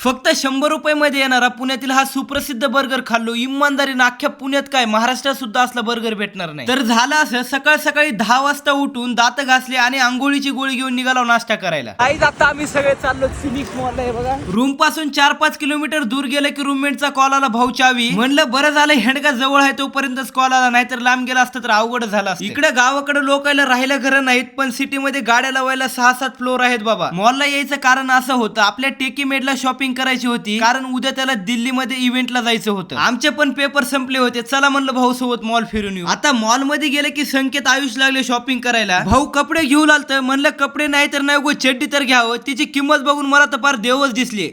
फक्त 100 रुपये मध्ये येणारा पुण्यातील हा सुप्रसिद्ध बर्गर खाल्लो. इमानदारीने अख्ख्या पुण्यात काय महाराष्ट्रात सुद्धा असला बर्गर भेटणार नाही. तर झालं असं, सकाळ सकाळी 10 वाजता उठून दात घासले आणि आंघोळीची गोळी घेऊन निघालो नाश्ता करायला. आई आता आम्ही सगळे चाललो फिनिक्स मॉल आहे बघा. रूम पासून 4-5 किलोमीटर दूर गेलं की रूममेटचा कॉल आला, भाऊ चावी. म्हणलं बरं झालं हेंडगा जवळ आहे तोपर्यंतच कॉल आला, नाहीतर लांब गेला असतं तर अवघड झालं असतं. इकडे गावाकडे लोकायला राहायला घरं नाहीत, पण सिटीमध्ये गाड्या लावायला 6-7 फ्लोर आहेत बाबा. मॉलला यायचं कारण असं होतं, आपल्या टेकीमेडला शॉपिंग करायची होती, कारण उद्या त्याला दिल्लीमध्ये इव्हेंटला जायचं होतं. आमचे पण पेपर संपले होते, चला म्हणलं भाऊ सोबत मॉल फिरून येऊ. आता मॉल मध्ये गेले की संकेत आयुष लागले शॉपिंग करायला. भाऊ कपडे घेऊन आलत, म्हणलं कपडे नाही तर नाही गो चड्डी तर घ्यावं. तिची किंमत बघून मला तर फार देवच दिसली.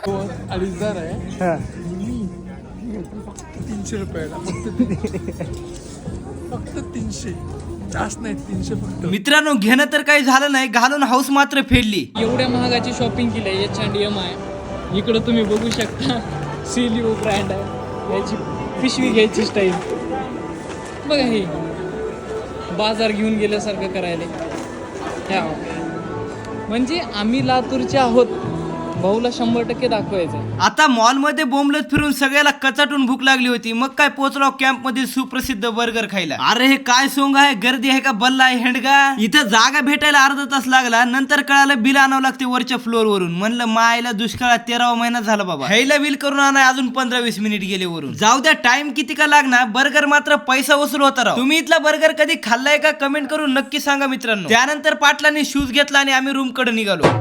2,500 आहे. 300 रुपयाला फक्त 300, जास्त नाही 300 फक्त. मित्रांनो घेणं तर काही झालं नाही, घालून हाऊस मात्र फेडली. एवढ्या महागाची शॉपिंग केली आहे. H&M आहे, इकडं तुम्ही बघू शकता सिलिओ ब्रँड आहे. याची पिशवी घ्यायची स्टाईल बघा, हे बाजार घेऊन गेल्यासारखं करायला. म्हणजे आम्ही लातूरचे आहोत, भाऊला 100% दाखवायचं. आता मॉल मध्ये बोंबलत फिरून सगळ्याला कचाटून भूक लागली होती. मग काय पोहोचलो कॅम्प मध्ये सुप्रसिद्ध बर्गर खायला. अरे हे काय सोंग आहे, गर्दी आहे का बल्ला आहे हेंडगा. इथं जागा भेटायला अर्धा तास लागला, नंतर कळालं बिल आणावं लागते वरच्या फ्लोअर वरून. म्हणलं मायला दुष्काळात 13वा महिना झाला बाबा, ह्याला बिल करून आणाय अजून 15-20 मिनिट गेले वरून. जाऊ द्या टाइम किती का लागणार, बर्गर मात्र पैसा वसूल होता राव. तुम्ही इथला बर्गर कधी खाल्लाय का कमेंट करून नक्की सांगा मित्रांनो. त्यानंतर पाटलांनी शूज घेतला आणि आम्ही रूम कडे निघालो.